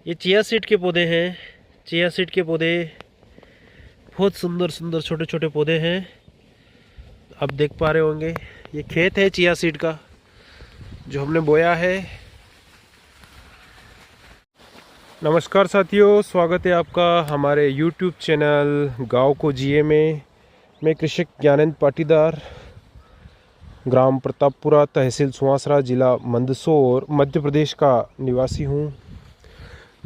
ये chia seed के पौधे हैं। चिया सीड के पौधे बहुत सुंदर सुंदर छोटे छोटे पौधे हैं। आप देख पा रहे होंगे ये खेत है चिया सीड का जो हमने बोया है। नमस्कार साथियों, स्वागत है आपका हमारे YouTube चैनल गांव को जिए में। मैं कृषक ज्ञानेंद्र पाटीदार, ग्राम प्रतापपुरा, तहसील सुवासरा, जिला मंदसौर, मध्य प्रदेश का निवासी हूं।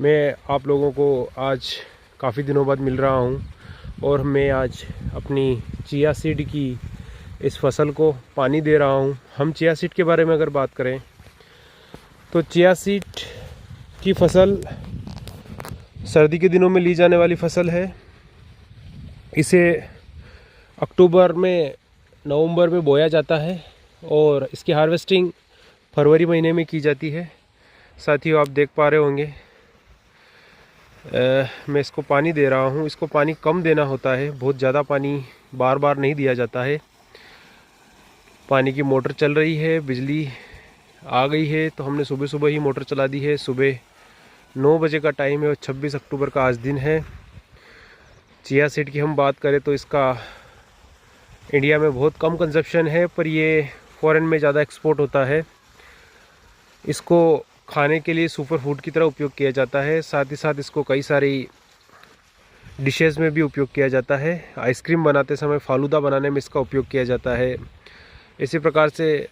मैं आप लोगों को आज काफ़ी दिनों बाद मिल रहा हूं और मैं आज अपनी चिया सीड की इस फसल को पानी दे रहा हूं। हम चिया सीड के बारे में अगर बात करें तो चिया सीड की फसल सर्दी के दिनों में ली जाने वाली फसल है। इसे अक्टूबर में नवंबर में बोया जाता है और इसकी हार्वेस्टिंग फरवरी महीने में की जाती है। साथियों, आप देख पा रहे होंगे मैं इसको पानी दे रहा हूँ। इसको पानी कम देना होता है, बहुत ज़्यादा पानी बार बार नहीं दिया जाता है। पानी की मोटर चल रही है, बिजली आ गई है तो हमने सुबह सुबह ही मोटर चला दी है। सुबह 9 बजे का टाइम है और 26 अक्टूबर का आज दिन है। चिया सीड की हम बात करें तो इसका इंडिया में बहुत कम कंजप्शन है, पर ये फॉरेन में ज़्यादा एक्सपोर्ट होता है। इसको खाने के लिए सुपर फूड की तरह उपयोग किया जाता है। साथ ही साथ इसको कई सारी डिशेस में भी उपयोग किया जाता है। आइसक्रीम बनाते समय, फालूदा बनाने में इसका उपयोग किया जाता है। इसी प्रकार से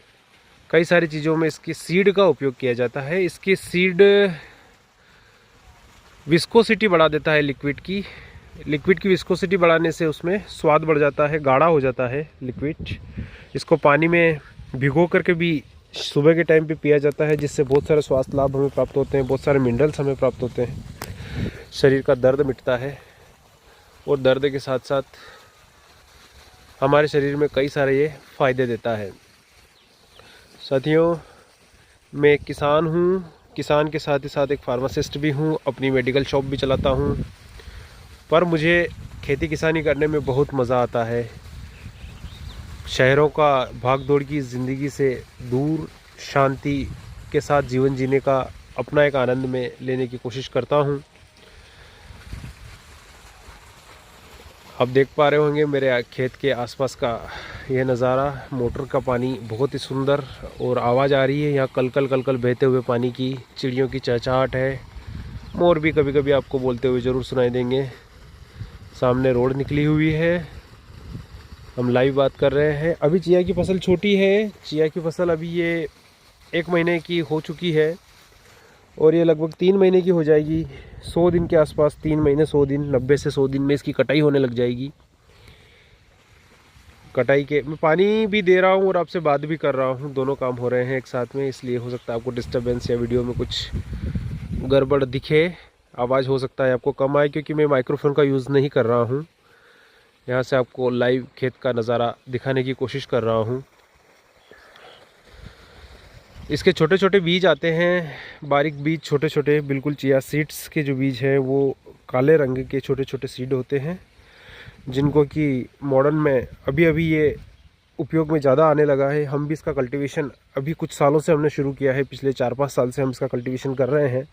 कई सारी चीज़ों में इसकी सीड का उपयोग किया जाता है। इसकी सीड विस्कोसिटी बढ़ा देता है लिक्विड की विस्कोसिटी बढ़ाने से उसमें स्वाद बढ़ जाता है, गाढ़ा हो जाता है लिक्विड। इसको पानी में भिगो करके भी सुबह के टाइम पे पिया जाता है, जिससे बहुत सारे स्वास्थ्य लाभ हमें प्राप्त होते हैं, बहुत सारे मिनरल्स हमें प्राप्त होते हैं। शरीर का दर्द मिटता है और दर्द के साथ साथ हमारे शरीर में कई सारे ये फ़ायदे देता है। साथियों, मैं एक किसान हूँ। किसान के साथ ही साथ एक फार्मासिस्ट भी हूँ, अपनी मेडिकल शॉप भी चलाता हूँ। पर मुझे खेती किसानी करने में बहुत मज़ा आता है। शहरों का भागदौड़ की ज़िंदगी से दूर शांति के साथ जीवन जीने का अपना एक आनंद में लेने की कोशिश करता हूँ। आप देख पा रहे होंगे मेरे खेत के आसपास का यह नज़ारा। मोटर का पानी बहुत ही सुंदर और आवाज़ आ रही है यहाँ कल कल बहते हुए पानी की। चिड़ियों की चहचहाट है। मोर भी कभी कभी आपको बोलते हुए ज़रूर सुनाई देंगे। सामने रोड निकली हुई है। हम लाइव बात कर रहे हैं। अभी चिया की फसल छोटी है। चिया की फसल अभी ये 1 महीने की हो चुकी है और ये लगभग 3 महीने की हो जाएगी। 100 दिन के आसपास, 3 महीने 100 दिन, 90 से 100 दिन में इसकी कटाई होने लग जाएगी। कटाई के मैं पानी भी दे रहा हूँ और आपसे बात भी कर रहा हूँ, दोनों काम हो रहे हैं एक साथ में। इसलिए हो सकता है आपको डिस्टर्बेंस या वीडियो में कुछ गड़बड़ दिखे, आवाज़ हो सकता है आपको कम आए, क्योंकि मैं माइक्रोफोन का यूज़ नहीं कर रहा हूँ। यहाँ से आपको लाइव खेत का नज़ारा दिखाने की कोशिश कर रहा हूँ। इसके छोटे छोटे बीज आते हैं, बारीक बीज, छोटे छोटे, बिल्कुल चिया सीड्स के जो बीज हैं वो काले रंग के छोटे छोटे सीड होते हैं, जिनको कि मॉडर्न में अभी अभी ये उपयोग में ज़्यादा आने लगा है। हम भी इसका कल्टीवेशन अभी कुछ सालों से हमने शुरू किया है। पिछले 4-5 साल से हम इसका कल्टीवेशन कर रहे हैं।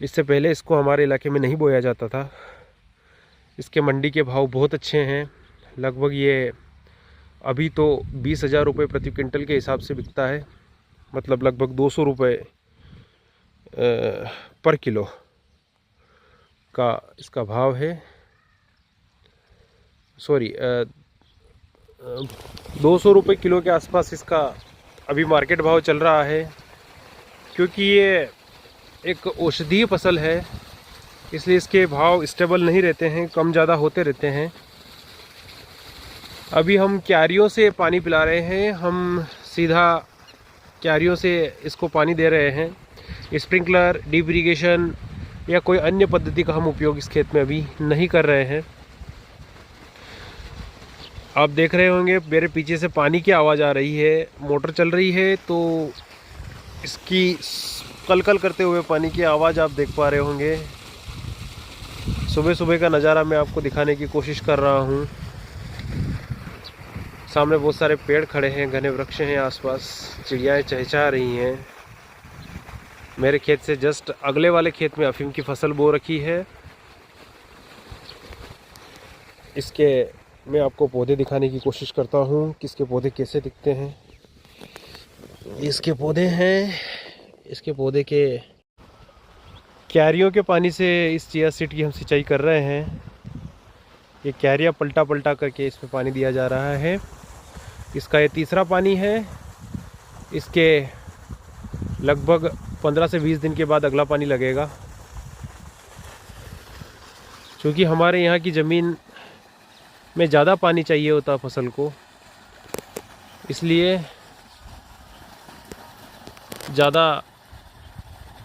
इससे पहले इसको हमारे इलाके में नहीं बोया जाता था। इसके मंडी के भाव बहुत अच्छे हैं। लगभग ये अभी तो 20,000 रुपये प्रति क्विंटल के हिसाब से बिकता है, मतलब लगभग 200 रुपये पर किलो का इसका भाव है। सॉरी, 200 रुपये किलो के आसपास इसका अभी मार्केट भाव चल रहा है। क्योंकि ये एक औषधीय फसल है, इसलिए इसके भाव स्टेबल नहीं रहते हैं, कम ज़्यादा होते रहते हैं। अभी हम क्यारियों से पानी पिला रहे हैं। हम सीधा क्यारियों से इसको पानी दे रहे हैं। स्प्रिंकलर, ड्रिप इरिगेशन या कोई अन्य पद्धति का हम उपयोग इस खेत में अभी नहीं कर रहे हैं। आप देख रहे होंगे मेरे पीछे से पानी की आवाज़ आ रही है, मोटर चल रही है, तो इसकी कलकल करते हुए पानी की आवाज़ आप देख पा रहे होंगे। सुबह सुबह का नज़ारा मैं आपको दिखाने की कोशिश कर रहा हूँ। सामने बहुत सारे पेड़ खड़े हैं, घने वृक्ष हैं आसपास, चिड़ियाएँ चहचहा रही हैं। मेरे खेत से जस्ट अगले वाले खेत में अफीम की फसल बो रखी है। इसके मैं आपको पौधे दिखाने की कोशिश करता हूँ कि इसके पौधे कैसे दिखते हैं। इसके पौधे हैं, इसके पौधे के क्यारियों के पानी से इस चिया सीड की हम सिंचाई कर रहे हैं। ये क्यारियाँ पलटा पलटा करके इसमें पानी दिया जा रहा है। इसका ये तीसरा पानी है। इसके लगभग 15 से 20 दिन के बाद अगला पानी लगेगा। क्योंकि हमारे यहाँ की ज़मीन में ज़्यादा पानी चाहिए होता फसल को, इसलिए ज़्यादा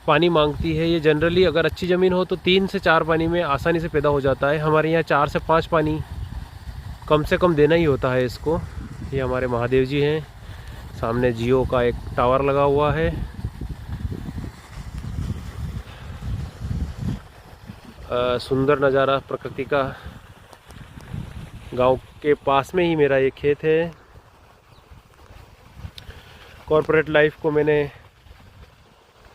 पानी मांगती है। ये जनरली अगर अच्छी ज़मीन हो तो 3 से 4 पानी में आसानी से पैदा हो जाता है। हमारे यहाँ 4 से 5 पानी कम से कम देना ही होता है इसको। ये हमारे महादेव जी हैं। सामने जियो का एक टावर लगा हुआ है। सुंदर नज़ारा प्रकृति का। गांव के पास में ही मेरा ये खेत है। कॉर्पोरेट लाइफ को मैंने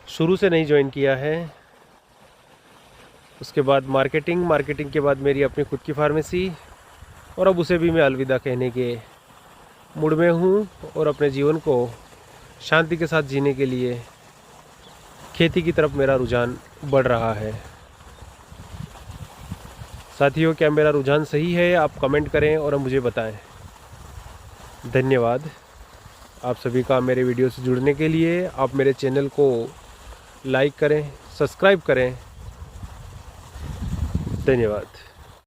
शुरू से नहीं ज्वाइन किया है। उसके बाद मार्केटिंग के बाद मेरी अपनी खुद की फार्मेसी, और अब उसे भी मैं अलविदा कहने के मूड में हूँ और अपने जीवन को शांति के साथ जीने के लिए खेती की तरफ मेरा रुझान बढ़ रहा है। साथियों, क्या मेरा रुझान सही है? आप कमेंट करें और मुझे बताएं। धन्यवाद आप सभी का मेरे वीडियो से जुड़ने के लिए। आप मेरे चैनल को लाइक करें, सब्सक्राइब करें। धन्यवाद।